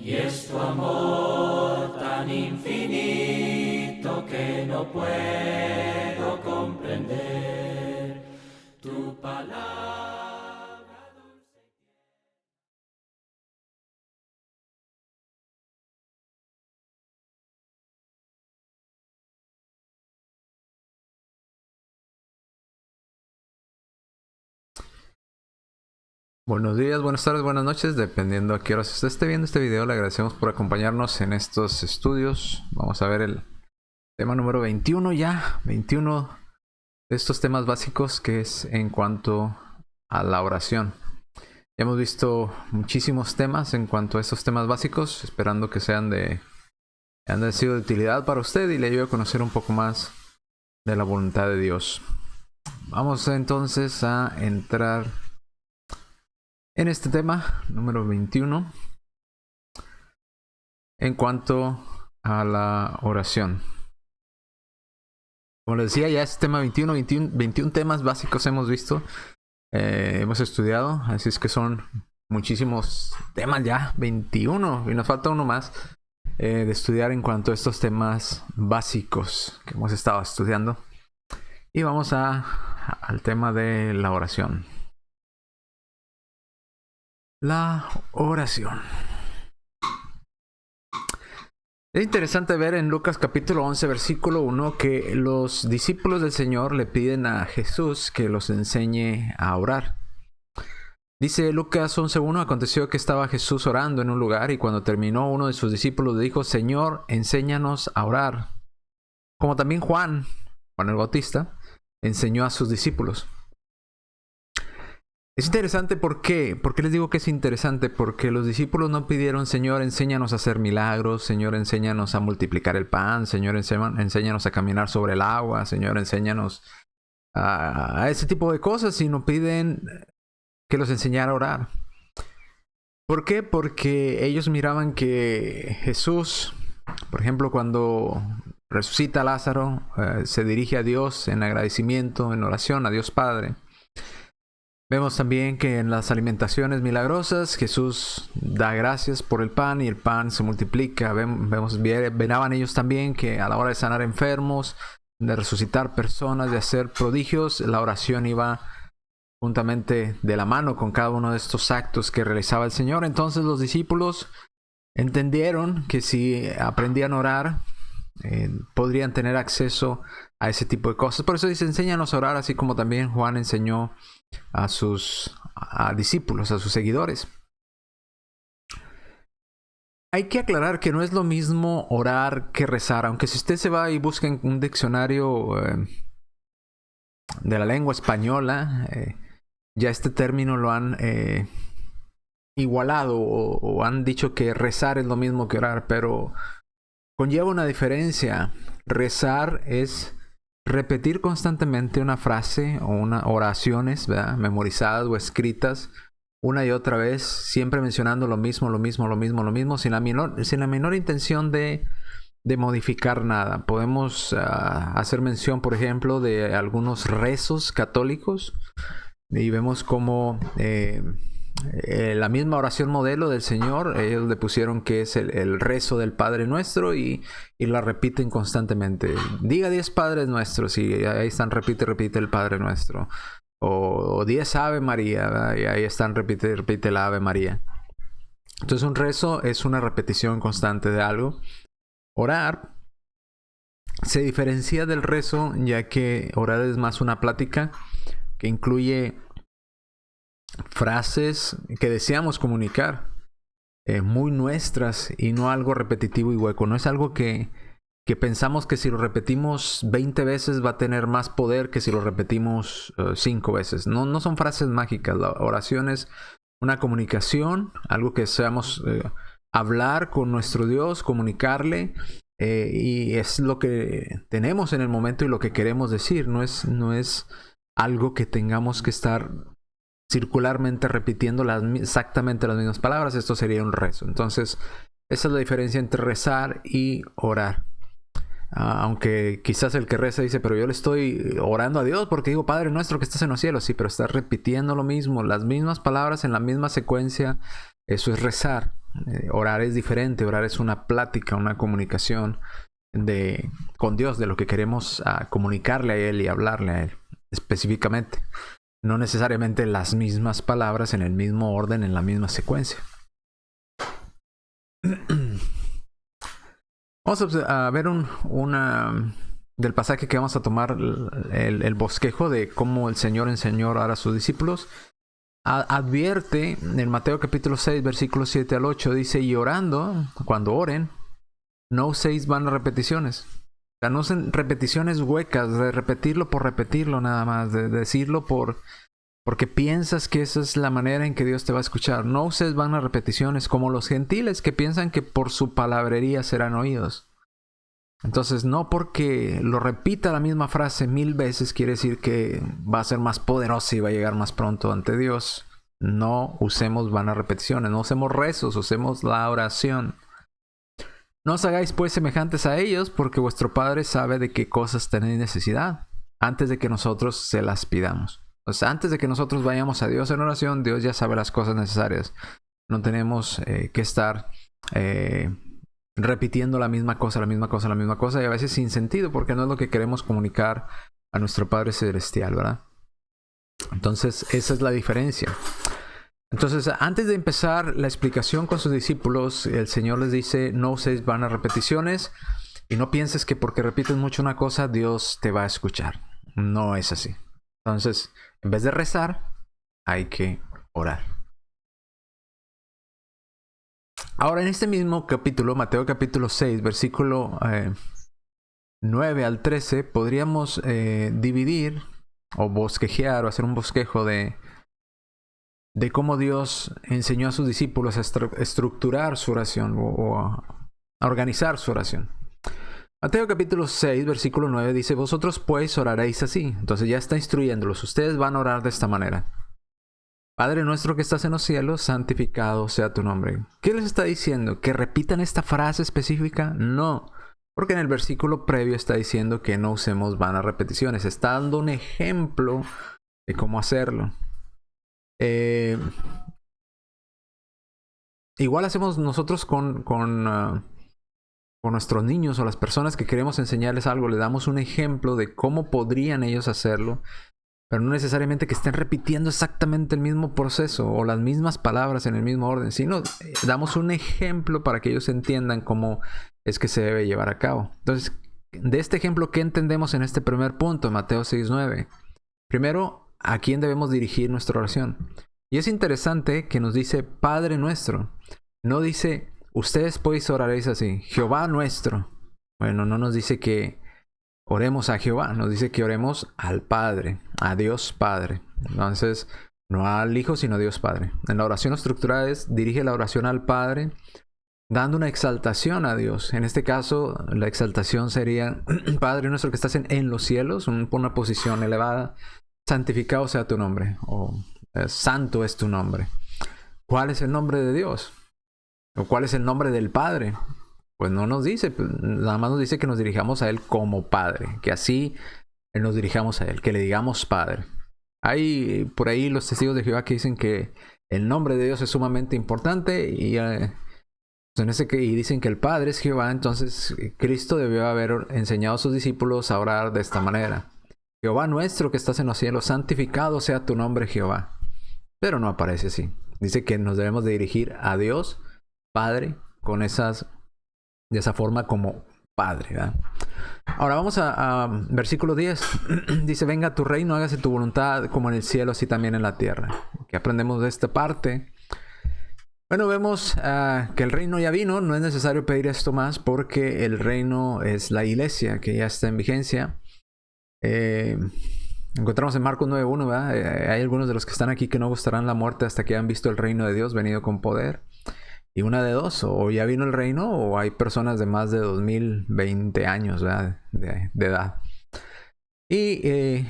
y es tu amor tan infinito que no puedo comprender. Tu palabra dulce. Buenos días, buenas tardes, buenas noches, dependiendo a qué horas usted esté viendo este video. Le agradecemos por acompañarnos en estos estudios. Vamos a ver el tema número 21 ya, 21 de estos temas básicos, que es en cuanto a la oración. Ya hemos visto muchísimos temas en cuanto a estos temas básicos, esperando que hayan sido de utilidad para usted y le ayude a conocer un poco más de la voluntad de Dios. Vamos entonces a entrar en este tema número 21 en cuanto a la oración. Como les decía, ya este tema 21 temas básicos hemos visto, hemos estudiado, así es que son muchísimos temas ya, 21, y nos falta uno más de estudiar en cuanto a estos temas básicos que hemos estado estudiando. Y vamos al tema de la oración. La oración. Es interesante ver en Lucas capítulo 11 versículo 1 que los discípulos del Señor le piden a Jesús que los enseñe a orar. Dice Lucas 11:1: aconteció que estaba Jesús orando en un lugar y cuando terminó, uno de sus discípulos le dijo: Señor, enséñanos a orar. Como también Juan el Bautista, enseñó a sus discípulos. Es interesante, ¿por qué? ¿Por qué les digo que es interesante? Porque los discípulos no pidieron: Señor, enséñanos a hacer milagros, Señor, enséñanos a multiplicar el pan, Señor, enséñanos a caminar sobre el agua, Señor, enséñanos a ese tipo de cosas, sino piden que los enseñara a orar. ¿Por qué? Porque ellos miraban que Jesús, por ejemplo, cuando resucita a Lázaro, se dirige a Dios en agradecimiento, en oración a Dios Padre. Vemos también que en las alimentaciones milagrosas Jesús da gracias por el pan y el pan se multiplica. Venaban ellos también que a la hora de sanar enfermos, de resucitar personas, de hacer prodigios, la oración iba juntamente de la mano con cada uno de estos actos que realizaba el Señor. Entonces los discípulos entendieron que si aprendían a orar, podrían tener acceso a ese tipo de cosas. Por eso dice: enséñanos a orar, así como también Juan enseñó a sus discípulos, a sus seguidores. Hay que aclarar que no es lo mismo orar que rezar, aunque si usted se va y busca en un diccionario de la lengua española, ya este término lo han igualado o han dicho que rezar es lo mismo que orar, pero conlleva una diferencia. Rezar es repetir constantemente una frase o oraciones, ¿verdad?, memorizadas o escritas una y otra vez, siempre mencionando lo mismo, sin la menor intención de modificar nada. Podemos hacer mención, por ejemplo, de algunos rezos católicos y vemos como la misma oración modelo del Señor, ellos le pusieron que es el rezo del Padre Nuestro y la repiten constantemente. Diga 10 Padres Nuestros y ahí están, repite el Padre Nuestro. O 10 Ave María, ¿verdad? Y ahí están, repite la Ave María. Entonces un rezo es una repetición constante de algo. Orar se diferencia del rezo, ya que orar es más una plática que incluye frases que deseamos comunicar, muy nuestras, y no algo repetitivo y hueco. No es algo que pensamos que si lo repetimos 20 veces va a tener más poder que si lo repetimos 5 veces. No son frases mágicas. La oración es una comunicación, algo que deseamos hablar con nuestro Dios, comunicarle, y es lo que tenemos en el momento y lo que queremos decir. No es algo que tengamos que estar circularmente repitiendo exactamente las mismas palabras. Esto sería un rezo. Entonces, esa es la diferencia entre rezar y orar. Aunque quizás el que reza dice: pero yo le estoy orando a Dios porque digo Padre Nuestro que estás en los cielos. Sí, pero estás repitiendo lo mismo, las mismas palabras en la misma secuencia, Eso es rezar. Orar es diferente. Orar es una plática, una comunicación con Dios, de lo que queremos comunicarle a Él y hablarle a Él específicamente. No necesariamente las mismas palabras en el mismo orden, en la misma secuencia. Vamos a ver del pasaje que vamos a tomar el bosquejo de cómo el Señor enseñó a orar a sus discípulos. Advierte en Mateo capítulo 6, versículos 7 al 8, dice: y orando, cuando oren, no uséis vanas repeticiones. O sea, no usen repeticiones huecas, de repetirlo por repetirlo nada más, de decirlo porque piensas que esa es la manera en que Dios te va a escuchar. No uses vanas repeticiones como los gentiles, que piensan que por su palabrería serán oídos. Entonces, no porque lo repita la misma frase 1000 veces quiere decir que va a ser más poderosa y va a llegar más pronto ante Dios. No usemos vanas repeticiones, no usemos rezos, usemos la oración. No os hagáis pues semejantes a ellos, porque vuestro Padre sabe de qué cosas tenéis necesidad, antes de que nosotros se las pidamos. O sea, antes de que nosotros vayamos a Dios en oración, Dios ya sabe las cosas necesarias. No tenemos que estar repitiendo la misma cosa, y a veces sin sentido, porque no es lo que queremos comunicar a nuestro Padre Celestial, ¿verdad? Entonces, esa es la diferencia. Entonces, antes de empezar la explicación con sus discípulos, el Señor les dice: no uséis vanas repeticiones, y no pienses que porque repites mucho una cosa, Dios te va a escuchar. No es así. Entonces, en vez de rezar, hay que orar. Ahora, en este mismo capítulo, Mateo capítulo 6, versículo 9 al 13, podríamos dividir o bosquejear o hacer un bosquejo de cómo Dios enseñó a sus discípulos a estructurar su oración o a organizar su oración. Mateo capítulo 6, versículo 9 dice: vosotros pues oraréis así. Entonces ya está instruyéndolos. Ustedes van a orar de esta manera: Padre nuestro que estás en los cielos, santificado sea tu nombre. ¿Qué les está diciendo? ¿Que repitan esta frase específica? No, porque en el versículo previo está diciendo que no usemos vanas repeticiones. Está dando un ejemplo de cómo hacerlo. Igual hacemos nosotros con nuestros niños o las personas que queremos enseñarles algo. Le damos un ejemplo de cómo podrían ellos hacerlo, pero no necesariamente que estén repitiendo exactamente el mismo proceso o las mismas palabras en el mismo orden, sino damos un ejemplo para que ellos entiendan cómo es que se debe llevar a cabo. Entonces, de este ejemplo, ¿qué entendemos en este primer punto, Mateo 6:9? Primero, ¿a quién debemos dirigir nuestra oración? Y es interesante que nos dice Padre nuestro. No dice: ustedes pues oraréis así, Jehová nuestro. Bueno, no nos dice que oremos a Jehová, nos dice que oremos al Padre, a Dios Padre. Entonces, no al Hijo, sino a Dios Padre. En la oración estructurada dirige la oración al Padre, dando una exaltación a Dios. En este caso, la exaltación sería: Padre nuestro que estás en los cielos, una posición elevada, santificado sea tu nombre, o santo es tu nombre. ¿Cuál es el nombre de Dios? ¿O cuál es el nombre del Padre? Pues no nos dice, nada más nos dice que nos dirijamos a Él como Padre, que así nos dirijamos a Él, que le digamos Padre. Hay por ahí los testigos de Jehová que dicen que el nombre de Dios es sumamente importante y dicen que el Padre es Jehová. Entonces Cristo debió haber enseñado a sus discípulos a orar de esta manera: Jehová nuestro que estás en los cielos, santificado sea tu nombre, Jehová. Pero no aparece así. Dice que nos debemos de dirigir a Dios Padre de esa forma como Padre, ¿verdad? Ahora vamos a versículo 10. Dice: venga tu reino, hágase tu voluntad como en el cielo, así también en la tierra. ¿Qué aprendemos de esta parte? Bueno, vemos que el reino ya vino. No es necesario pedir esto más, porque el reino es la iglesia que ya está en vigencia. Encontramos en Marcos 9:1, ¿verdad? Hay algunos de los que están aquí que no gustarán la muerte hasta que hayan visto el reino de Dios venido con poder. Y una de dos: o ya vino el reino, o hay personas de más de 2020 años, ¿verdad?, de edad. Y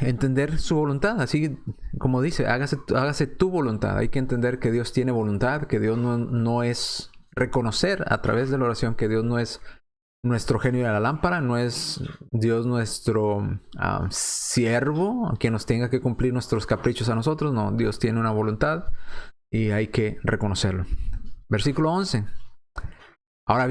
entender su voluntad, así como dice: hágase tu voluntad. Hay que entender que Dios tiene voluntad, que Dios no es, reconocer a través de la oración que Dios no es nuestro genio de la lámpara, no es Dios nuestro siervo que nos tenga que cumplir nuestros caprichos a nosotros. No, Dios tiene una voluntad y hay que reconocerlo. Versículo 11. Ahora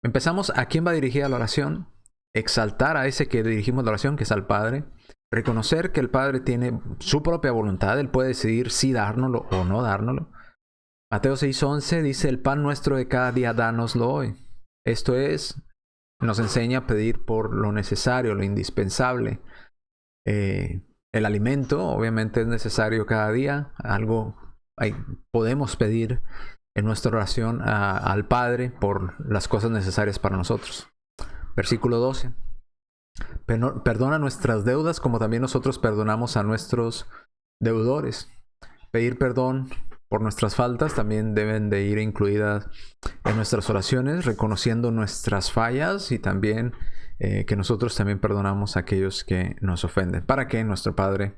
empezamos a quién va dirigida la oración. Exaltar a ese que dirigimos la oración, que es al Padre. Reconocer que el Padre tiene su propia voluntad. Él puede decidir si dárnoslo o no dárnoslo. Mateo 6:11 dice: el pan nuestro de cada día, dánoslo hoy. Esto es, nos enseña a pedir por lo necesario, lo indispensable. El alimento, obviamente, es necesario cada día. Podemos pedir en nuestra oración al Padre por las cosas necesarias para nosotros. Versículo 12. Perdona nuestras deudas como también nosotros perdonamos a nuestros deudores. Pedir perdón por nuestras faltas también deben de ir incluidas en nuestras oraciones, reconociendo nuestras fallas y también que nosotros también perdonamos a aquellos que nos ofenden, para que nuestro Padre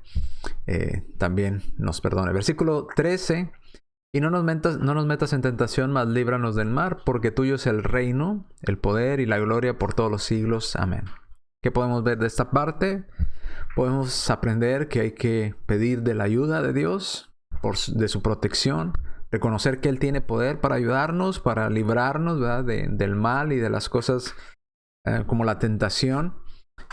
también nos perdone. Versículo 13. Y no nos metas en tentación, mas líbranos del mal, porque tuyo es el reino, el poder y la gloria por todos los siglos. Amén. ¿Qué podemos ver de esta parte? Podemos aprender que hay que pedir de la ayuda de Dios, de su protección, reconocer que Él tiene poder para ayudarnos, para librarnos, ¿verdad?, del mal y de las cosas como la tentación,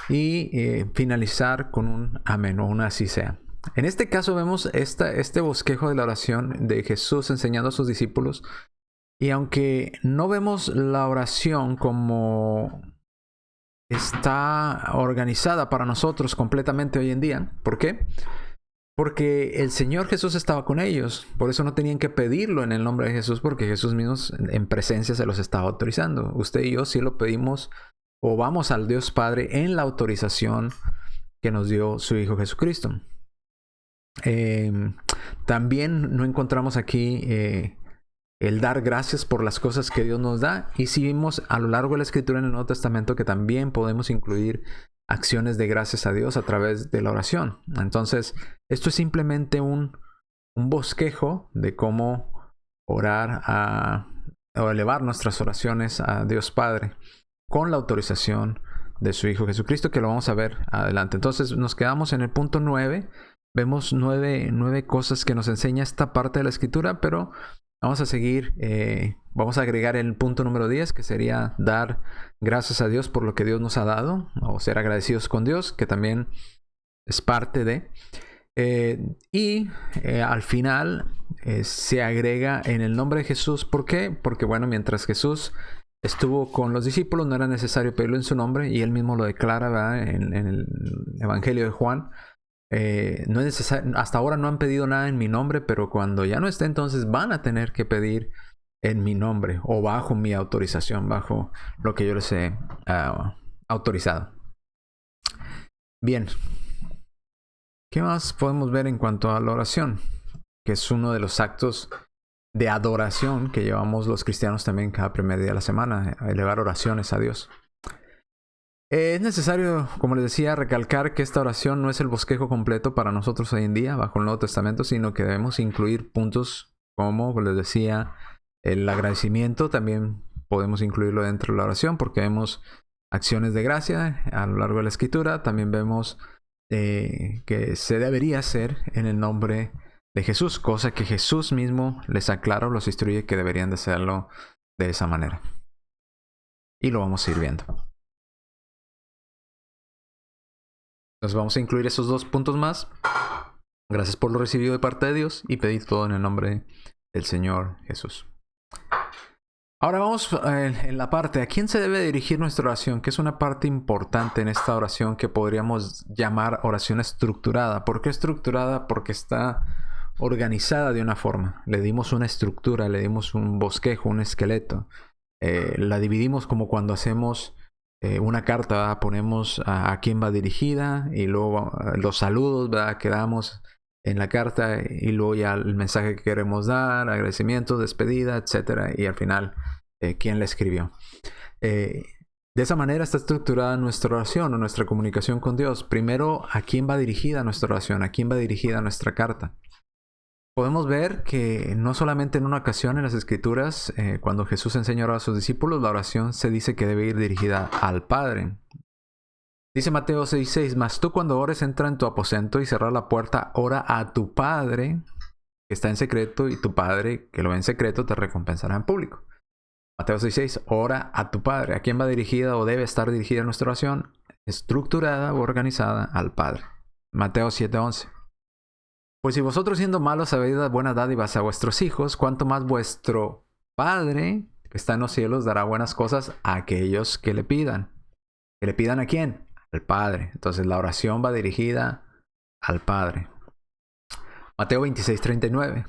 y finalizar con un amén o un así sea. En este caso vemos este bosquejo de la oración de Jesús enseñando a sus discípulos. Y aunque no vemos la oración como está organizada para nosotros completamente hoy en día. ¿Por qué? Porque el Señor Jesús estaba con ellos. Por eso no tenían que pedirlo en el nombre de Jesús, porque Jesús mismo en presencia se los estaba autorizando. Usted y yo sí lo pedimos o vamos al Dios Padre en la autorización que nos dio su Hijo Jesucristo. También no encontramos aquí el dar gracias por las cosas que Dios nos da, y si vimos a lo largo de la Escritura en el Nuevo Testamento que también podemos incluir acciones de gracias a Dios a través de la oración. Entonces esto es simplemente un bosquejo de cómo orar o elevar nuestras oraciones a Dios Padre con la autorización de su Hijo Jesucristo, que lo vamos a ver adelante. Entonces nos quedamos en el punto 9. Vemos nueve cosas que nos enseña esta parte de la Escritura, pero vamos a seguir, vamos a agregar el punto número 10, que sería dar gracias a Dios por lo que Dios nos ha dado, o ser agradecidos con Dios, que también es parte de. Al final se agrega en el nombre de Jesús. ¿Por qué? Porque bueno, mientras Jesús estuvo con los discípulos no era necesario pedirlo en su nombre, y él mismo lo declara, ¿verdad?, en el Evangelio de Juan. No es necesario, hasta ahora no han pedido nada en mi nombre, pero cuando ya no esté, entonces van a tener que pedir en mi nombre o bajo mi autorización, bajo lo que yo les he autorizado. Bien, ¿qué más podemos ver en cuanto a la oración? Que es uno de los actos de adoración que llevamos los cristianos también cada primer día de la semana, a elevar oraciones a Dios. Es necesario, como les decía, recalcar que esta oración no es el bosquejo completo para nosotros hoy en día bajo el Nuevo Testamento, sino que debemos incluir puntos como les decía, el agradecimiento. También podemos incluirlo dentro de la oración porque vemos acciones de gracia a lo largo de la Escritura. También vemos que se debería hacer en el nombre de Jesús, cosa que Jesús mismo les aclara o los instruye que deberían de hacerlo de esa manera. Y lo vamos a ir viendo. Entonces vamos a incluir esos dos puntos más. Gracias por lo recibido de parte de Dios y pedid todo en el nombre del Señor Jesús. Ahora vamos en la parte, ¿a quién se debe dirigir nuestra oración? Que es una parte importante en esta oración que podríamos llamar oración estructurada. ¿Por qué estructurada? Porque está organizada de una forma. Le dimos una estructura, le dimos un bosquejo, un esqueleto. La dividimos como cuando hacemos una carta, ¿verdad? Ponemos a quién va dirigida y luego los saludos, ¿verdad?, que damos en la carta, y luego ya el mensaje que queremos dar, agradecimiento, despedida, etcétera, y al final quién la escribió. De esa manera está estructurada nuestra oración o nuestra comunicación con Dios. Primero, ¿a quién va dirigida nuestra oración? ¿A quién va dirigida nuestra carta? Podemos ver que no solamente en una ocasión en las Escrituras, cuando Jesús enseñó a sus discípulos, la oración se dice que debe ir dirigida al Padre. Dice Mateo 6:6, mas tú cuando ores entra en tu aposento y cerrar la puerta, ora a tu Padre que está en secreto, y tu Padre que lo ve en secreto te recompensará en público. Mateo 6:6, ora a tu Padre. ¿A quién va dirigida o debe estar dirigida nuestra oración? Estructurada o organizada al Padre. Mateo 7:11. Pues si vosotros siendo malos sabéis dar buenas dádivas a vuestros hijos, cuánto más vuestro Padre que está en los cielos dará buenas cosas a aquellos que le pidan. ¿Que le pidan a quién? Al Padre. Entonces la oración va dirigida al Padre. Mateo 26:39.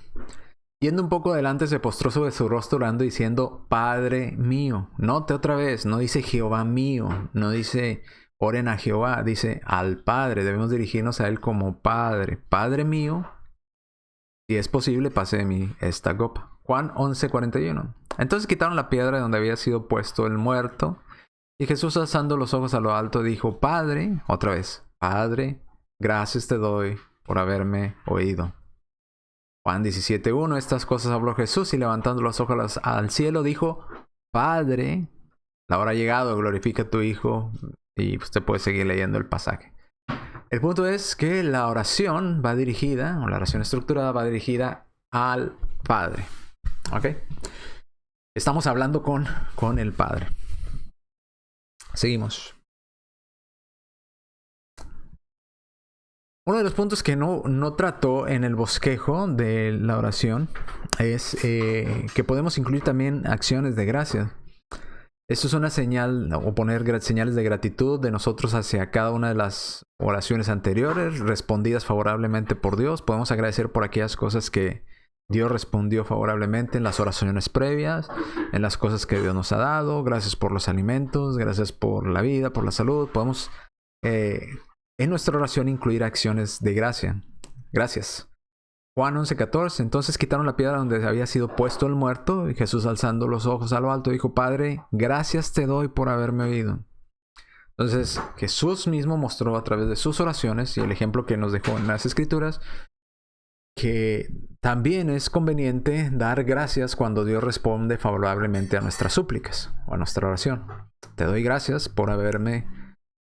Yendo un poco adelante se postró sobre su rostro orando diciendo, Padre mío. Note otra vez, no dice Jehová mío, no dice oren a Jehová, dice al Padre. Debemos dirigirnos a Él como Padre. Padre mío, si es posible, pase de mí esta copa. Juan 11:41. Entonces quitaron la piedra donde había sido puesto el muerto. Y Jesús, alzando los ojos a lo alto, dijo, Padre, otra vez, Padre, gracias te doy por haberme oído. Juan 17:1. Estas cosas habló Jesús y levantando los ojos al cielo dijo, Padre, la hora ha llegado, glorifica a tu Hijo. Y usted puede seguir leyendo el pasaje. El punto es que la oración va dirigida, o la oración estructurada va dirigida al Padre. ¿Ok? Estamos hablando con el Padre. Seguimos. Uno de los puntos que no trató en el bosquejo de la oración es que podemos incluir también acciones de gracia. Esto es una señal, o poner señales de gratitud de nosotros hacia cada una de las oraciones anteriores, respondidas favorablemente por Dios. Podemos agradecer por aquellas cosas que Dios respondió favorablemente en las oraciones previas, en las cosas que Dios nos ha dado. Gracias por los alimentos, gracias por la vida, por la salud. Podemos en nuestra oración incluir acciones de gracia. Gracias. Juan 11:14. Entonces quitaron la piedra donde había sido puesto el muerto, y Jesús, alzando los ojos a lo alto, dijo, Padre, gracias te doy por haberme oído. Entonces Jesús mismo mostró a través de sus oraciones y el ejemplo que nos dejó en las Escrituras que también es conveniente dar gracias cuando Dios responde favorablemente a nuestras súplicas o a nuestra oración. Te doy gracias por haberme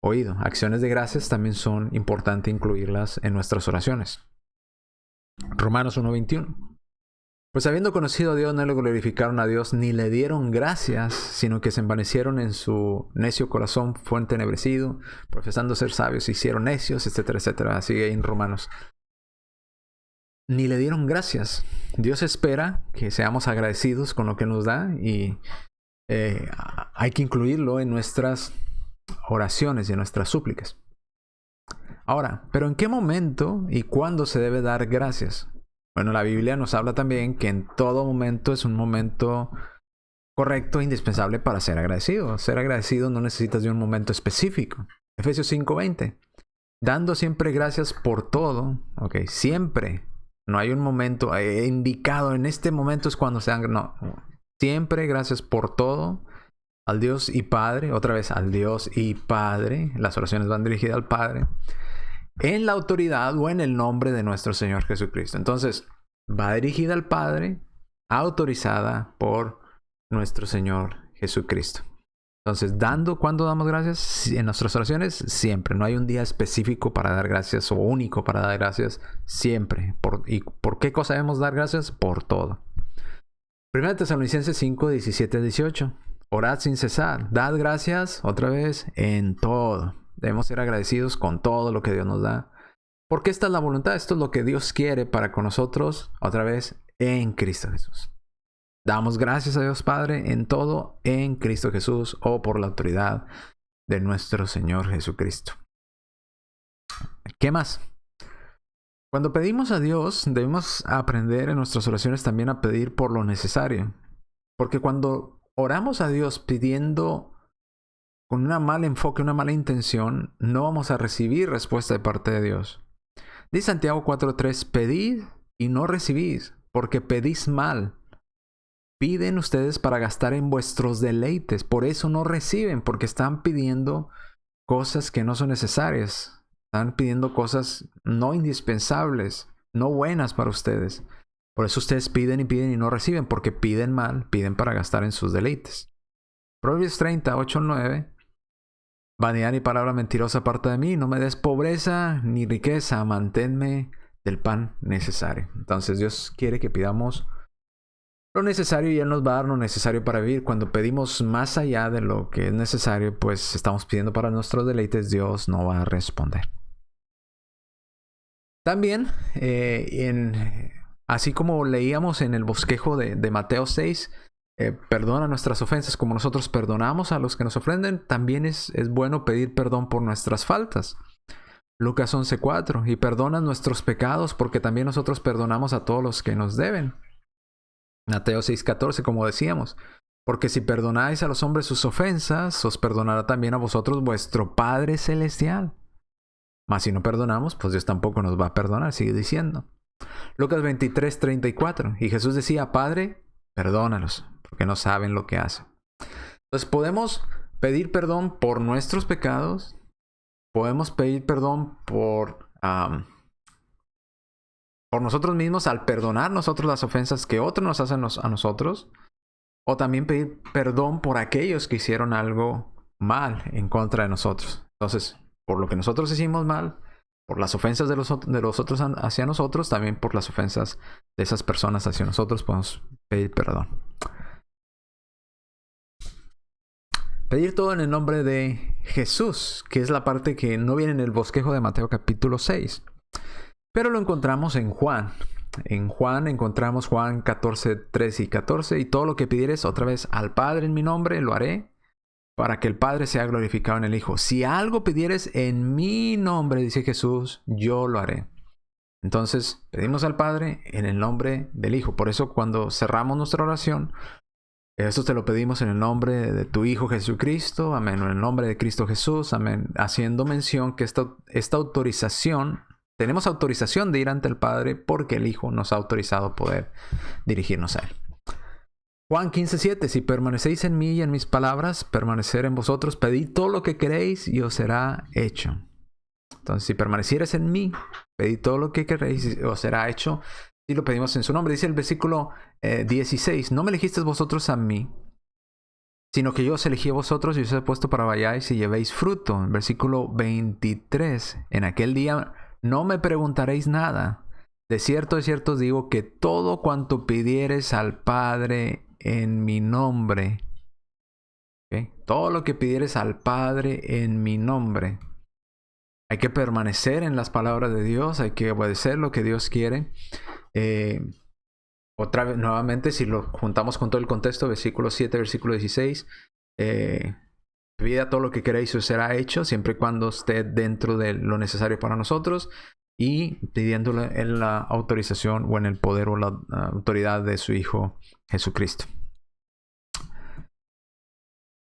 oído. Acciones de gracias también son importantes incluirlas en nuestras oraciones. Romanos 1:21. Pues habiendo conocido a Dios, no le glorificaron a Dios ni le dieron gracias, sino que se envanecieron en su necio corazón, fue entenebrecido, profesando ser sabios, se hicieron necios, etcétera, etcétera. Sigue en Romanos. Ni le dieron gracias. Dios espera que seamos agradecidos con lo que nos da, y hay que incluirlo en nuestras oraciones y en nuestras súplicas. Ahora, ¿pero en qué momento y cuándo se debe dar gracias? Bueno, la Biblia nos habla también que en todo momento es un momento correcto e indispensable para ser agradecido. Ser agradecido no necesitas de un momento específico. Efesios 5:20. Dando siempre gracias por todo. Ok, siempre. No hay un momento indicado. En este momento es cuando se dan. No. Siempre gracias por todo. Al Dios y Padre. Otra vez, al Dios y Padre. Las oraciones van dirigidas al Padre. En la autoridad o en el nombre de nuestro Señor Jesucristo. Entonces, va dirigida al Padre, autorizada por nuestro Señor Jesucristo. Entonces, ¿cuándo damos gracias? En nuestras oraciones, siempre. No hay un día específico para dar gracias o único para dar gracias. Siempre. ¿Y por qué cosa debemos dar gracias? Por todo. 1 Tesalonicenses 5:17-18. Orad sin cesar. Dad gracias, otra vez, en todo. Debemos ser agradecidos con todo lo que Dios nos da. Porque esta es la voluntad, esto es lo que Dios quiere para con nosotros, otra vez, en Cristo Jesús. Damos gracias a Dios Padre en todo, en Cristo Jesús, o por la autoridad de nuestro Señor Jesucristo. ¿Qué más? Cuando pedimos a Dios, debemos aprender en nuestras oraciones también a pedir por lo necesario. Porque cuando oramos a Dios pidiendo con un mal enfoque, una mala intención, no vamos a recibir respuesta de parte de Dios. Dice Santiago 4:3, pedid y no recibís, porque pedís mal. Piden ustedes para gastar en vuestros deleites, por eso no reciben, porque están pidiendo cosas que no son necesarias. Están pidiendo cosas no indispensables, no buenas para ustedes. Por eso ustedes piden y no reciben, porque piden mal, piden para gastar en sus deleites. Proverbios 30:8-9. Vanidad y palabra mentirosa aparta de mí, no me des pobreza ni riqueza, manténme del pan necesario. Entonces Dios quiere que pidamos lo necesario y Él nos va a dar lo necesario para vivir. Cuando pedimos más allá de lo que es necesario, pues estamos pidiendo para nuestros deleites, Dios no va a responder. También, así como leíamos en el bosquejo de Mateo 6, perdona nuestras ofensas como nosotros perdonamos a los que nos ofenden, también es bueno pedir perdón por nuestras faltas. Lucas 11:4, y perdona nuestros pecados porque también nosotros perdonamos a todos los que nos deben. Mateo 6:14, como decíamos, porque si perdonáis a los hombres sus ofensas, os perdonará también a vosotros vuestro Padre Celestial. Mas si no perdonamos, pues Dios tampoco nos va a perdonar, sigue diciendo. Lucas 23:34, y Jesús decía, Padre, perdónalos, porque no saben lo que hacen. Entonces podemos pedir perdón por nuestros pecados, podemos pedir perdón por nosotros mismos al perdonar nosotros las ofensas que otros nos hacen a nosotros, o también pedir perdón por aquellos que hicieron algo mal en contra de nosotros. Entonces, por lo que nosotros hicimos mal, por las ofensas de los otros hacia nosotros, también por las ofensas de esas personas hacia nosotros podemos pedir perdón. Pedir todo en el nombre de Jesús, que es la parte que no viene en el bosquejo de Mateo capítulo 6. Pero lo encontramos en Juan. En Juan encontramos Juan 14:13 y 14. Y todo lo que pidieres otra vez al Padre en mi nombre, lo haré, para que el Padre sea glorificado en el Hijo. Si algo pidieres en mi nombre, dice Jesús, yo lo haré. Entonces, pedimos al Padre en el nombre del Hijo. Por eso cuando cerramos nuestra oración, esto te lo pedimos en el nombre de tu Hijo Jesucristo, amén, o en el nombre de Cristo Jesús, amén, haciendo mención que esta autorización, tenemos autorización de ir ante el Padre porque el Hijo nos ha autorizado poder dirigirnos a Él. Juan 15:7, si permanecéis en mí y en mis palabras, permanecer en vosotros, pedid todo lo que queréis y os será hecho. Entonces, si permanecieres en mí, pedid todo lo que queréis y os será hecho. Y lo pedimos en su nombre. Dice el versículo 16, no me elegisteis vosotros a mí, sino que yo os elegí a vosotros y os he puesto para vayáis y llevéis fruto. En versículo 23, en aquel día no me preguntaréis nada. De cierto os digo que todo cuanto pidiereis al Padre en mi nombre, ¿okay? Todo lo que pidieres al Padre en mi nombre. Hay que permanecer en las palabras de Dios, hay que obedecer lo que Dios quiere. Otra vez, nuevamente, si lo juntamos con todo el contexto, versículo 7, versículo 16, pida todo lo que queréis y os será hecho, siempre y cuando esté dentro de lo necesario para nosotros y pidiéndole en la autorización o en el poder o la autoridad de su Hijo Jesucristo.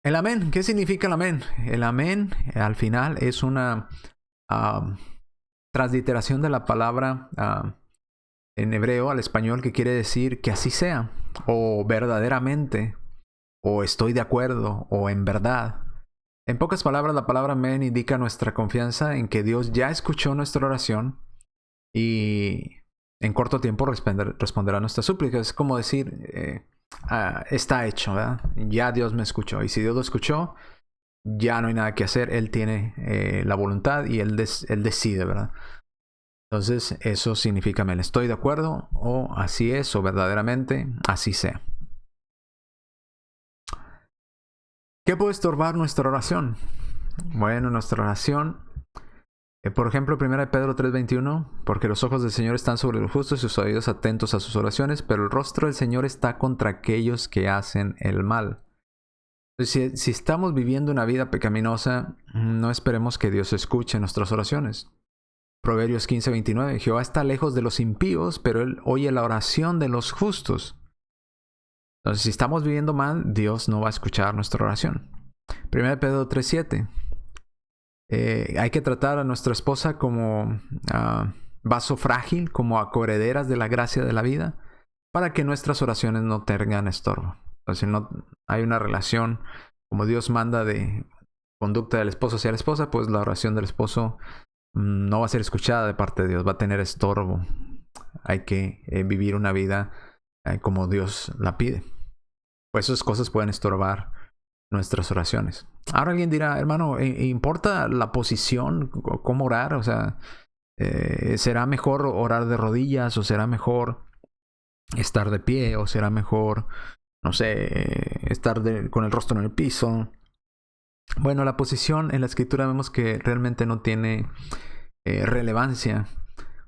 El amén. ¿Qué significa el amén? El amén al final es una transliteración de la palabra en hebreo al español que quiere decir que así sea, o verdaderamente, o estoy de acuerdo, o en verdad. En pocas palabras, la palabra amén indica nuestra confianza en que Dios ya escuchó nuestra oración y en corto tiempo responderá nuestras súplicas. Es como decir, está hecho, ¿verdad? Ya Dios me escuchó. Y si Dios lo escuchó, ya no hay nada que hacer. Él tiene la voluntad y Él decide, ¿verdad? Entonces, eso significa amén. Estoy de acuerdo, o así es, o verdaderamente así sea. ¿Qué puede estorbar nuestra oración? Bueno, nuestra oración, por ejemplo, 1 Pedro 3:21, porque los ojos del Señor están sobre los justos y sus oídos atentos a sus oraciones, pero el rostro del Señor está contra aquellos que hacen el mal. Entonces, si estamos viviendo una vida pecaminosa, no esperemos que Dios escuche nuestras oraciones. Proverbios 15:29, Jehová está lejos de los impíos, pero Él oye la oración de los justos. Entonces, si estamos viviendo mal, Dios no va a escuchar nuestra oración. 1 Pedro 3:7, hay que tratar a nuestra esposa como vaso frágil, como acorrederas de la gracia de la vida, para que nuestras oraciones no tengan estorbo. Entonces, no hay una relación como Dios manda de conducta del esposo hacia la esposa, pues la oración del esposo no va a ser escuchada de parte de Dios, va a tener estorbo. Hay que vivir una vida como Dios la pide. Pues esas cosas pueden estorbar nuestras oraciones. Ahora alguien dirá, hermano, ¿importa la posición? ¿Cómo orar? O sea, ¿Será mejor orar de rodillas o será mejor estar de pie o será mejor, no sé, estar con el rostro en el piso? Bueno, la posición en la escritura vemos que realmente no tiene relevancia.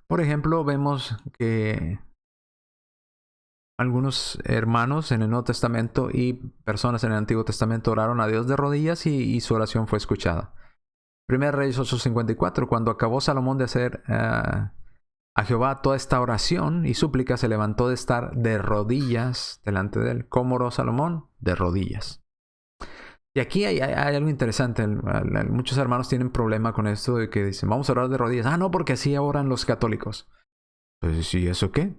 Por ejemplo, vemos que algunos hermanos en el Nuevo Testamento y personas en el Antiguo Testamento oraron a Dios de rodillas y su oración fue escuchada. 1 Reyes 8:54, cuando acabó Salomón de hacer a Jehová toda esta oración y súplica, se levantó de estar de rodillas delante de él. ¿Cómo oró Salomón? De rodillas. Y aquí hay algo interesante. Muchos hermanos tienen problema con esto de que dicen, vamos a orar de rodillas. Ah, no, porque así oran los católicos. Pues, ¿y eso qué?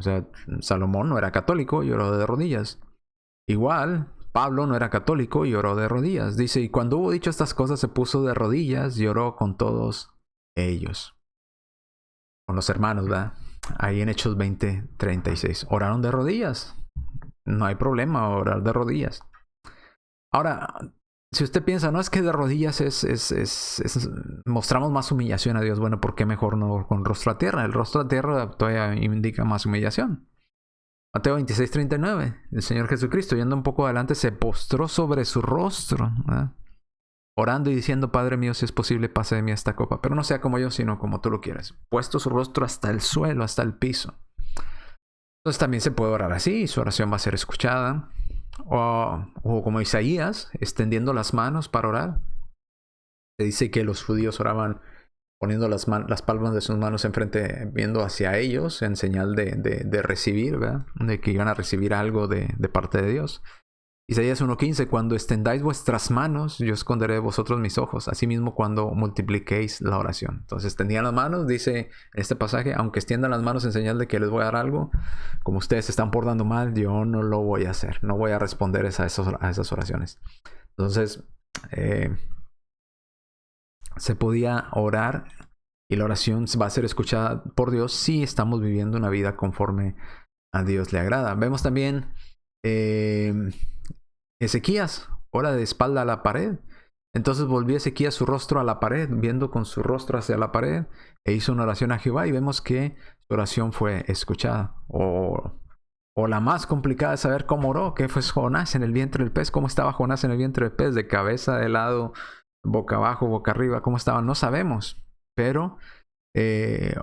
O sea, Salomón no era católico y oró de rodillas. Igual, Pablo no era católico y oró de rodillas. Dice, y cuando hubo dicho estas cosas, se puso de rodillas y oró con todos ellos. Con los hermanos, ¿verdad? Ahí en Hechos 20:36. Oraron de rodillas. No hay problema orar de rodillas. Ahora, si usted piensa, no es que de rodillas mostramos más humillación a Dios. Bueno, ¿por qué mejor no con rostro a tierra? El rostro a tierra todavía indica más humillación. Mateo 26:39. El Señor Jesucristo, yendo un poco adelante, se postró sobre su rostro, ¿verdad? Orando y diciendo, Padre mío, si es posible, pase de mí esta copa. Pero no sea como yo, sino como tú lo quieras. Puesto su rostro hasta el suelo, hasta el piso. Entonces también se puede orar así, y su oración va a ser escuchada. O como Isaías, extendiendo las manos para orar. Se dice que los judíos oraban poniendo las palmas de sus manos enfrente, viendo hacia ellos, en señal de recibir, ¿verdad? De que iban a recibir algo de parte de Dios. Isaías 1:15, cuando extendáis vuestras manos, yo esconderé de vosotros mis ojos. Asimismo, cuando multipliquéis la oración. Entonces, extendían las manos, dice en este pasaje, aunque extiendan las manos en señal de que les voy a dar algo, como ustedes se están portando mal, yo no lo voy a hacer. No voy a responder a esas oraciones. Entonces, se podía orar y la oración va a ser escuchada por Dios si estamos viviendo una vida conforme a Dios le agrada. Vemos también Ezequías ora de espalda a la pared. Entonces volvió Ezequías su rostro a la pared, viendo con su rostro hacia la pared, e hizo una oración a Jehová, y vemos que su oración fue escuchada. O la más complicada es saber cómo oró, que fue Jonás en el vientre del pez. ¿Cómo estaba Jonás en el vientre del pez? De cabeza, de lado, boca abajo, boca arriba. ¿Cómo estaba? No sabemos. Pero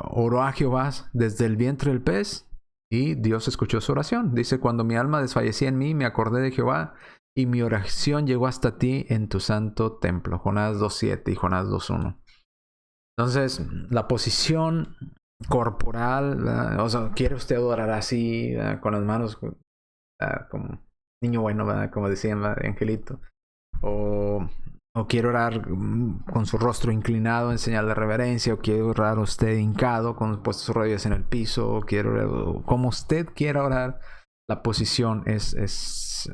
oró a Jehová desde el vientre del pez y Dios escuchó su oración. Dice, cuando mi alma desfallecía en mí, me acordé de Jehová y mi oración llegó hasta ti en tu santo templo. Jonás 2:7 y Jonás 2:1. Entonces, la posición corporal, ¿verdad? O sea, ¿quiere usted orar así, ¿verdad? Con las manos como niño bueno, ¿verdad? Como decían, ¿verdad? Angelito? O quiere orar con su rostro inclinado en señal de reverencia, o quiere orar usted hincado con puestos sus rodillas en el piso, o quiere orar como usted quiera orar. La posición es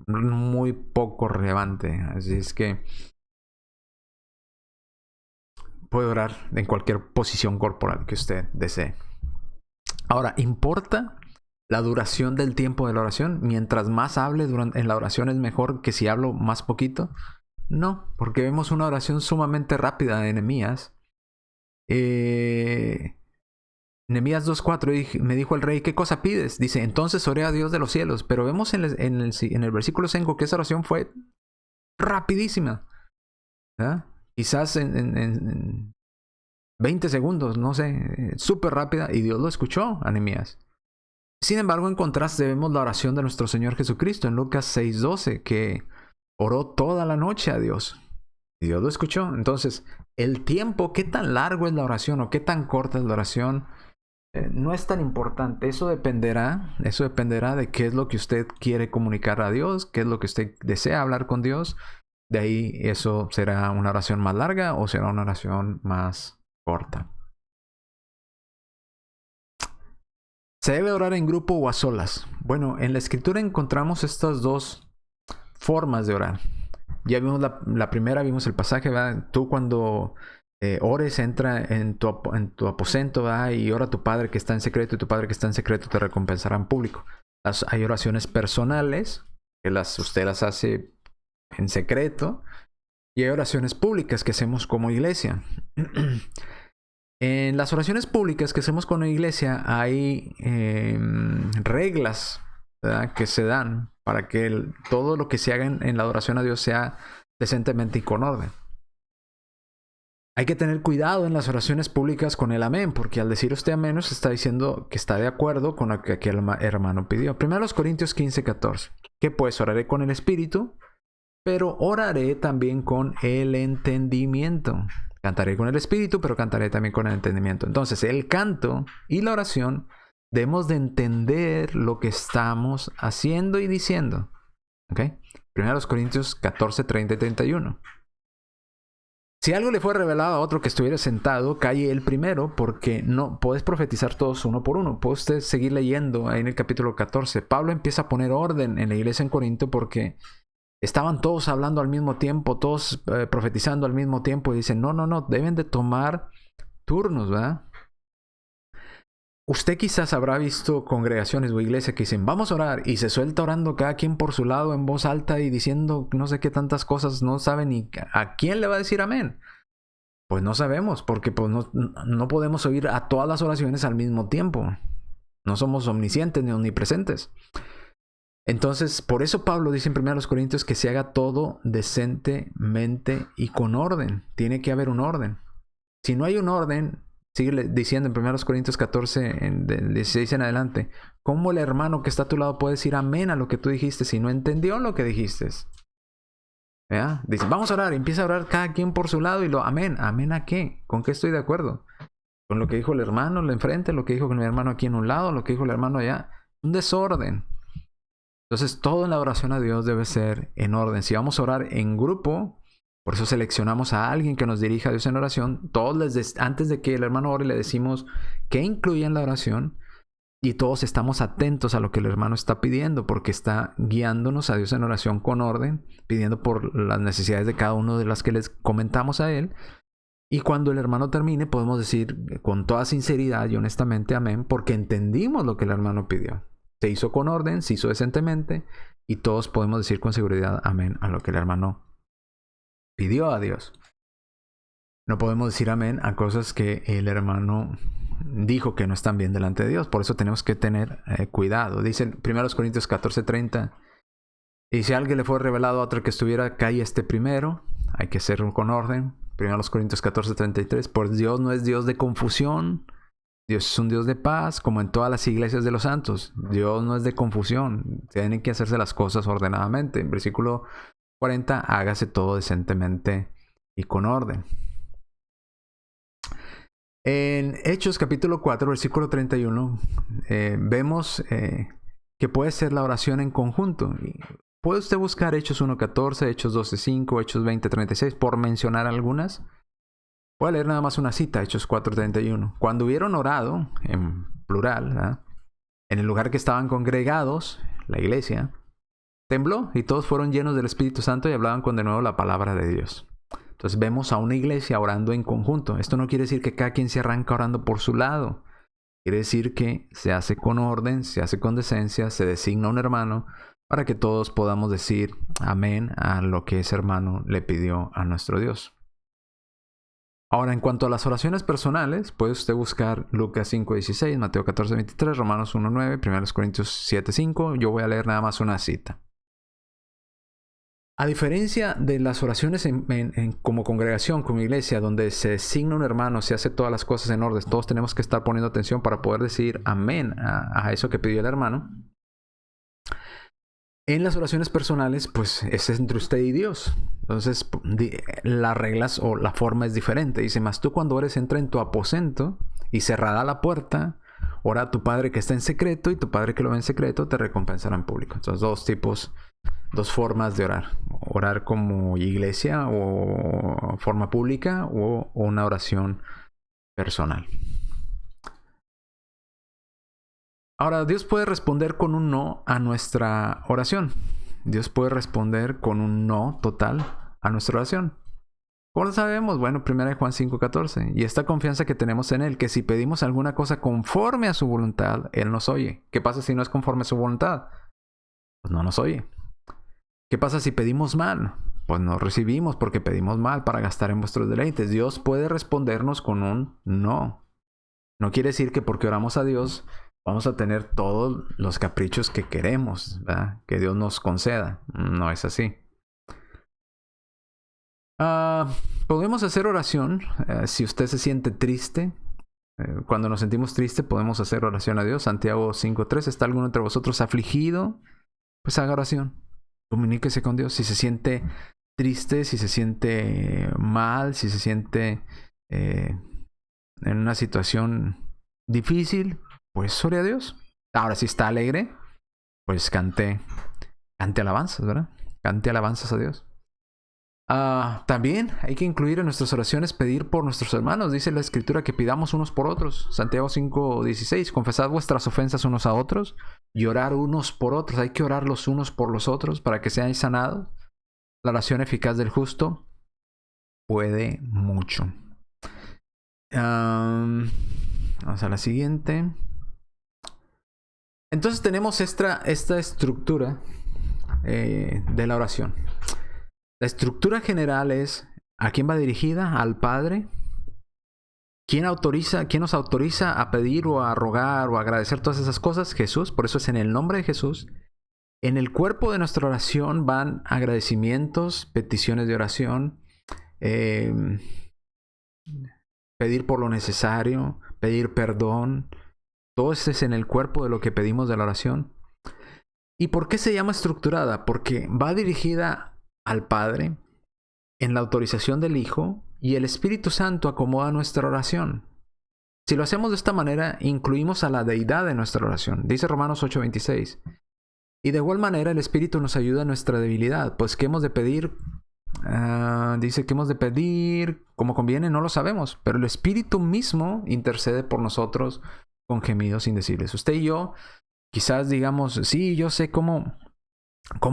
muy poco relevante. Así es que puede orar en cualquier posición corporal que usted desee. Ahora, ¿importa la duración del tiempo de la oración? Mientras más hable en la oración es mejor que si hablo más poquito. No, porque vemos una oración sumamente rápida de Nehemías. Nehemías 2:4, me dijo el rey, ¿qué cosa pides? Dice, entonces oré a Dios de los cielos. Pero vemos en el versículo 5 que esa oración fue rapidísima, ¿verdad? Quizás en 20 segundos, no sé, súper rápida, y Dios lo escuchó a Nehemías. Sin embargo, en contraste vemos la oración de nuestro Señor Jesucristo en Lucas 6:12, que oró toda la noche a Dios y Dios lo escuchó. Entonces, el tiempo, qué tan largo es la oración o qué tan corta es la oración, no es tan importante. Eso dependerá de qué es lo que usted quiere comunicar a Dios, qué es lo que usted desea hablar con Dios. De ahí eso será una oración más larga o será una oración más corta. ¿Se debe orar en grupo o a solas? Bueno, en la escritura encontramos estas dos formas de orar. Ya vimos la primera, vimos el pasaje, ¿verdad? Tú cuando ores, entra en tu aposento, ¿verdad? Y ora a tu Padre que está en secreto, y tu Padre que está en secreto te recompensará en público. Hay oraciones personales que usted las hace en secreto, y hay oraciones públicas que hacemos como iglesia. En las oraciones públicas que hacemos con la iglesia hay reglas, ¿verdad?, que se dan para que todo lo que se haga en la adoración a Dios sea decentemente y con orden. Hay que tener cuidado en las oraciones públicas con el amén, porque al decir usted amén nos está diciendo que está de acuerdo con lo que aquel hermano pidió. 1 Corintios 15:14. Que pues oraré con el espíritu, pero oraré también con el entendimiento. Cantaré con el espíritu, pero cantaré también con el entendimiento. Entonces, el canto y la oración debemos de entender lo que estamos haciendo y diciendo. ¿Ok? 1 Corintios 14, 30 y 31. Si algo le fue revelado a otro que estuviera sentado, calle él primero, porque no puedes profetizar todos uno por uno. Puede usted seguir leyendo ahí en el capítulo 14. Pablo empieza a poner orden en la iglesia en Corinto porque estaban todos hablando al mismo tiempo, todos profetizando al mismo tiempo, y dicen, no, deben de tomar turnos, ¿verdad? Usted quizás habrá visto congregaciones o iglesias que dicen, vamos a orar, y se suelta orando cada quien por su lado en voz alta y diciendo no sé qué tantas cosas, no sabe ni a quién le va a decir amén. Pues no sabemos, porque pues no podemos oír a todas las oraciones al mismo tiempo. No somos omniscientes ni omnipresentes. Entonces, por eso Pablo dice en 1 Corintios que se haga todo decentemente y con orden. Tiene que haber un orden. Si no hay un orden, sigue diciendo en 1 Corintios 14, del 16 en adelante, ¿cómo el hermano que está a tu lado puede decir amén a lo que tú dijiste si no entendió lo que dijiste? ¿Ya? Dice, vamos a orar, y empieza a orar cada quien por su lado y amén. ¿Amén a qué? ¿Con qué estoy de acuerdo? ¿Con lo que dijo el hermano de enfrente? ¿Lo que dijo mi hermano aquí en un lado? ¿Lo que dijo el hermano allá? Un desorden. Entonces, todo en la oración a Dios debe ser en orden. Si vamos a orar en grupo, por eso seleccionamos a alguien que nos dirija a Dios en oración. Todos antes de que el hermano ore le decimos qué incluye en la oración, y todos estamos atentos a lo que el hermano está pidiendo, porque está guiándonos a Dios en oración con orden, pidiendo por las necesidades de cada uno de las que les comentamos a él. Y cuando el hermano termine, podemos decir con toda sinceridad y honestamente amén, porque entendimos lo que el hermano pidió. Se hizo con orden, se hizo decentemente, y todos podemos decir con seguridad amén a lo que el hermano pidió a Dios. No podemos decir amén a cosas que el hermano dijo que no están bien delante de Dios. Por eso tenemos que tener cuidado. Dice en 1 Corintios 14:30, y si a alguien le fue revelado a otro que estuviera, calle este primero. Hay que hacerlo con orden. 1 Corintios 14:33, pues Dios no es Dios de confusión. Dios es un Dios de paz, como en todas las iglesias de los santos. Dios no es de confusión. Tienen que hacerse las cosas ordenadamente. En versículo 40, hágase todo decentemente y con orden. En Hechos capítulo 4, versículo 31, vemos que puede ser la oración en conjunto. Puede usted buscar Hechos 1:14, Hechos 12:5, Hechos 20:36, por mencionar algunas. Voy a leer nada más una cita, Hechos 4:31. Cuando hubieron orado, en plural, ¿verdad?, en el lugar que estaban congregados, la iglesia, tembló y todos fueron llenos del Espíritu Santo y hablaban con de nuevo la palabra de Dios. Entonces vemos a una iglesia orando en conjunto. Esto no quiere decir que cada quien se arranca orando por su lado. Quiere decir que se hace con orden, se hace con decencia, se designa un hermano para que todos podamos decir amén a lo que ese hermano le pidió a nuestro Dios. Ahora, en cuanto a las oraciones personales, puede usted buscar Lucas 5:16, Mateo 14:23, Romanos 1:9, 1 Corintios 7:5. Yo voy a leer nada más una cita. A diferencia de las oraciones como congregación, como iglesia, donde se designa un hermano, se hace todas las cosas en orden, todos tenemos que estar poniendo atención para poder decir amén a eso que pidió el hermano. En las oraciones personales, pues es entre usted y Dios. Entonces, las reglas o la forma es diferente. Dice, mas tú cuando ores, entra en tu aposento y cerrada la puerta, ora a tu Padre que está en secreto, y tu Padre que lo ve en secreto te recompensará en público. Entonces, dos formas de orar. Orar como iglesia o forma pública, o una oración personal. Ahora, Dios puede responder con un no a nuestra oración. Dios puede responder con un no total a nuestra oración. ¿Cómo lo sabemos? Bueno, 1 Juan 5:14. Y esta confianza que tenemos en Él, que si pedimos alguna cosa conforme a su voluntad, Él nos oye. ¿Qué pasa si no es conforme a su voluntad? Pues no nos oye. ¿Qué pasa si pedimos mal? pues no recibimos porque pedimos mal para gastar en vuestros deleites. Dios puede respondernos con un no. No quiere decir que porque oramos a Dios vamos a tener todos los caprichos que queremos, ¿verdad? Que Dios nos conceda. No es así. Podemos hacer oración si usted se siente triste. Cuando nos sentimos tristes podemos hacer oración a Dios. Santiago 5:3. ¿Está alguno entre vosotros afligido? Pues haga oración. Comuníquese con Dios. Si se siente triste, si se siente mal, si se siente en una situación difícil, pues ore a Dios. Ahora, si está alegre, pues cante alabanzas, ¿verdad? Cante alabanzas a Dios. También hay que incluir en nuestras oraciones pedir por nuestros hermanos. Dice la Escritura que pidamos unos por otros. Santiago 5:16. Confesad vuestras ofensas unos a otros y orar unos por otros. Hay que orar los unos por los otros para que sean sanados. La oración eficaz del justo puede mucho. Vamos a la siguiente. Entonces tenemos esta estructura de la oración. La estructura general es: ¿a quién va dirigida? Al Padre. ¿Quién nos autoriza a pedir o a rogar o a agradecer todas esas cosas? Jesús. Por eso es en el nombre de Jesús. En el cuerpo de nuestra oración van agradecimientos, peticiones de oración, pedir por lo necesario, pedir perdón. Todo eso es en el cuerpo de lo que pedimos de la oración. ¿Y por qué se llama estructurada? Porque va dirigida al Padre, en la autorización del Hijo, y el Espíritu Santo acomoda nuestra oración. Si lo hacemos de esta manera, incluimos a la deidad en nuestra oración. Dice Romanos 8:26. Y de igual manera el Espíritu nos ayuda en nuestra debilidad, pues ¿qué hemos de pedir? Dice que hemos de pedir como conviene, no lo sabemos, pero el Espíritu mismo intercede por nosotros con gemidos indecibles. Usted y yo quizás digamos, sí, yo sé cómo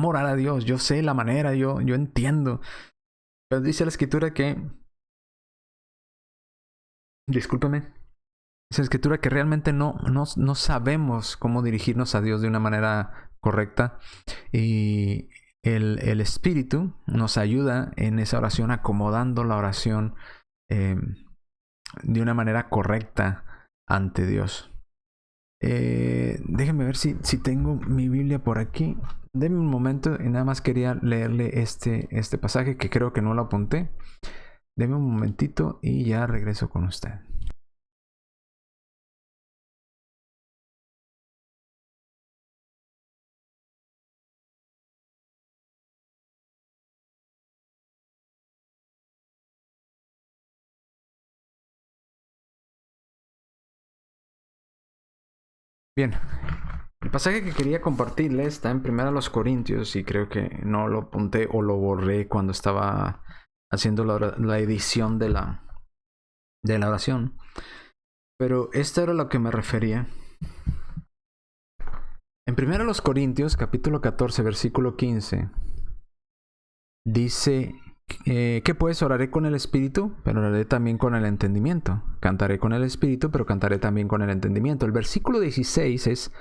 orar a Dios, yo sé la manera, yo entiendo. Pero dice la Escritura que, discúlpeme, dice la Escritura que realmente no sabemos cómo dirigirnos a Dios de una manera correcta. Y el Espíritu nos ayuda en esa oración, acomodando la oración de una manera correcta ante Dios. Déjenme ver si tengo mi Biblia por aquí. Denme un momento y nada más quería leerle este pasaje que creo que no lo apunté. Denme un momentito y ya regreso con usted. Bien, el pasaje que quería compartirles está en 1 Corintios y creo que no lo apunté o lo borré cuando estaba haciendo la edición de la oración. Pero esto era lo que me refería. En 1 Corintios, capítulo 14, versículo 15, dice que pues oraré con el Espíritu, pero oraré también con el entendimiento. Cantaré con el Espíritu, pero cantaré también con el entendimiento. El versículo 16 es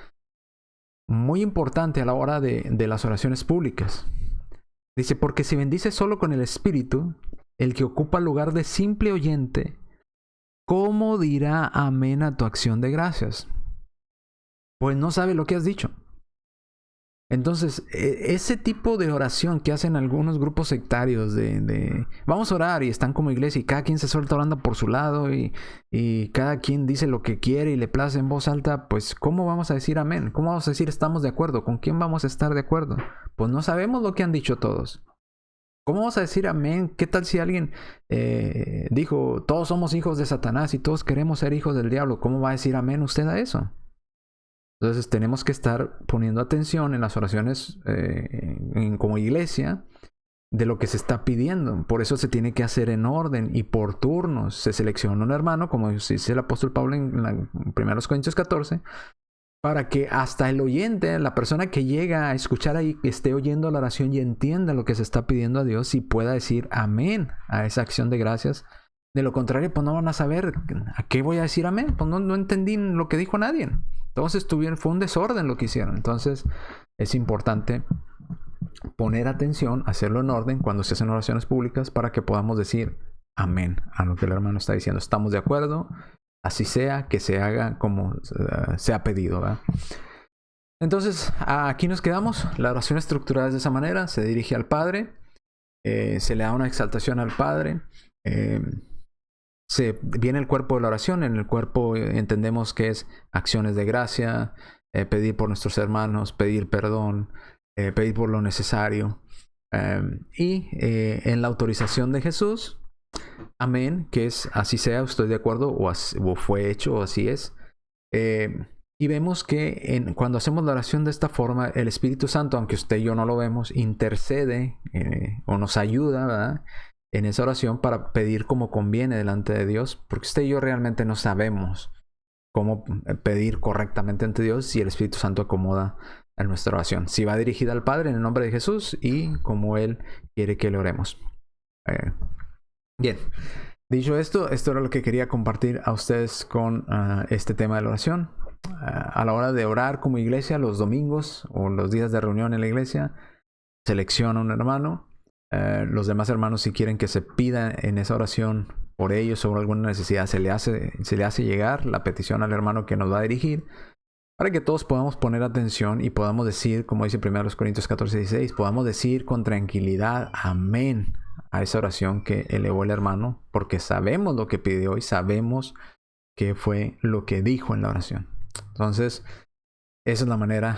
muy importante a la hora de las oraciones públicas. Dice, porque si bendices solo con el Espíritu, el que ocupa el lugar de simple oyente, ¿cómo dirá amén a tu acción de gracias? Pues no sabe lo que has dicho. Entonces, ese tipo de oración que hacen algunos grupos sectarios de vamos a orar y están como iglesia y cada quien se suelta orando por su lado y cada quien dice lo que quiere y le place en voz alta, pues ¿cómo vamos a decir amén? ¿Cómo vamos a decir estamos de acuerdo? ¿Con quién vamos a estar de acuerdo? Pues no sabemos lo que han dicho todos. ¿Cómo vamos a decir amén? ¿Qué tal si alguien dijo todos somos hijos de Satanás y todos queremos ser hijos del diablo? ¿Cómo va a decir amén usted a eso? Entonces tenemos que estar poniendo atención en las oraciones como iglesia de lo que se está pidiendo. Por eso se tiene que hacer en orden y por turnos. Se selecciona un hermano, como dice el apóstol Pablo en 1 Corintios 14, para que hasta el oyente, la persona que llega a escuchar ahí, que esté oyendo la oración y entienda lo que se está pidiendo a Dios y pueda decir amén a esa acción de gracias. De lo contrario, pues no van a saber a qué voy a decir amén. Pues no entendí lo que dijo nadie. Entonces fue un desorden lo que hicieron. Entonces es importante poner atención, hacerlo en orden cuando se hacen oraciones públicas para que podamos decir amén a lo que el hermano está diciendo. Estamos de acuerdo, así sea, que se haga como se ha pedido, ¿verdad? Entonces, aquí nos quedamos. La oración estructurada es de esa manera. Se dirige al Padre, se le da una exaltación al Padre, viene el cuerpo de la oración. En el cuerpo entendemos que es acciones de gracia, pedir por nuestros hermanos, pedir perdón, pedir por lo necesario. Y en la autorización de Jesús, amén, que es así sea, estoy de acuerdo, o fue hecho, o así es. Y vemos que cuando hacemos la oración de esta forma, el Espíritu Santo, aunque usted y yo no lo vemos, intercede o nos ayuda, ¿verdad?, en esa oración para pedir como conviene delante de Dios, porque usted y yo realmente no sabemos cómo pedir correctamente ante Dios si el Espíritu Santo acomoda en nuestra oración. Si va dirigida al Padre en el nombre de Jesús y como Él quiere que le oremos. Bien, dicho esto era lo que quería compartir a ustedes con este tema de la oración. A la hora de orar como iglesia, los domingos o los días de reunión en la iglesia, selecciona un hermano. Los demás hermanos, si quieren que se pida en esa oración por ellos sobre alguna necesidad, se le hace llegar la petición al hermano que nos va a dirigir, para que todos podamos poner atención y podamos decir, como dice 1 Corintios 14:16, podamos decir con tranquilidad amén a esa oración que elevó el hermano, porque sabemos lo que pidió y sabemos qué fue lo que dijo en la oración. Entonces, esa es la manera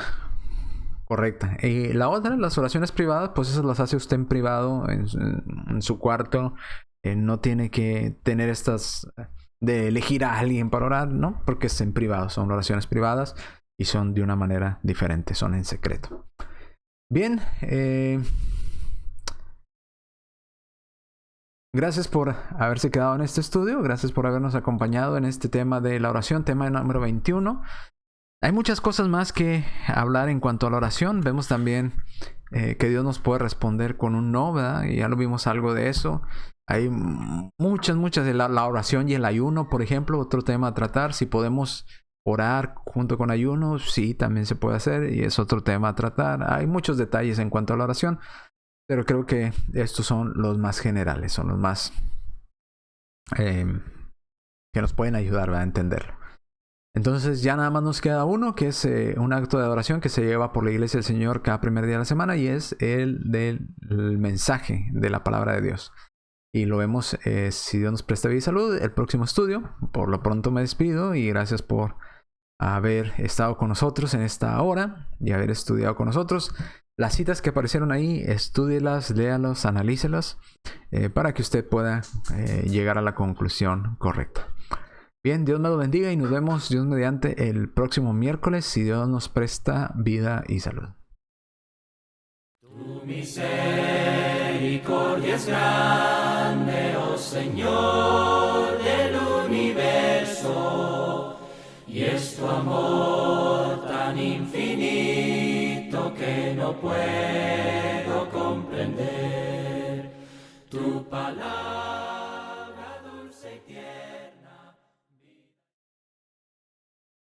correcta. Y la otra, las oraciones privadas, pues esas las hace usted en privado, en su cuarto. No tiene que tener estas de elegir a alguien para orar, ¿no? Porque es en privado, son oraciones privadas y son de una manera diferente, son en secreto. Bien, gracias por haberse quedado en este estudio, gracias por habernos acompañado en este tema de la oración, tema número 21. Hay muchas cosas más que hablar en cuanto a la oración. Vemos también que Dios nos puede responder con un no, ¿verdad? Y ya lo vimos algo de eso. Hay muchas de la oración y el ayuno, por ejemplo, otro tema a tratar. Si podemos orar junto con ayuno, sí, también se puede hacer y es otro tema a tratar. Hay muchos detalles en cuanto a la oración, pero creo que estos son los más generales, son los más que nos pueden ayudar, ¿verdad?, a entenderlo. Entonces ya nada más nos queda uno, que es un acto de adoración que se lleva por la iglesia del Señor cada primer día de la semana, y es el del mensaje de la palabra de Dios. Y lo vemos, si Dios nos presta vida y salud, el próximo estudio. Por lo pronto me despido y gracias por haber estado con nosotros en esta hora y haber estudiado con nosotros. Las citas que aparecieron ahí, estúdielas, léalas, analícelas, para que usted pueda llegar a la conclusión correcta. Bien, Dios me lo bendiga y nos vemos, Dios mediante, el próximo miércoles, si Dios nos presta vida y salud. Tu misericordia es grande, oh Señor del universo, y es tu amor tan infinito que no puedo comprender. Tu palabra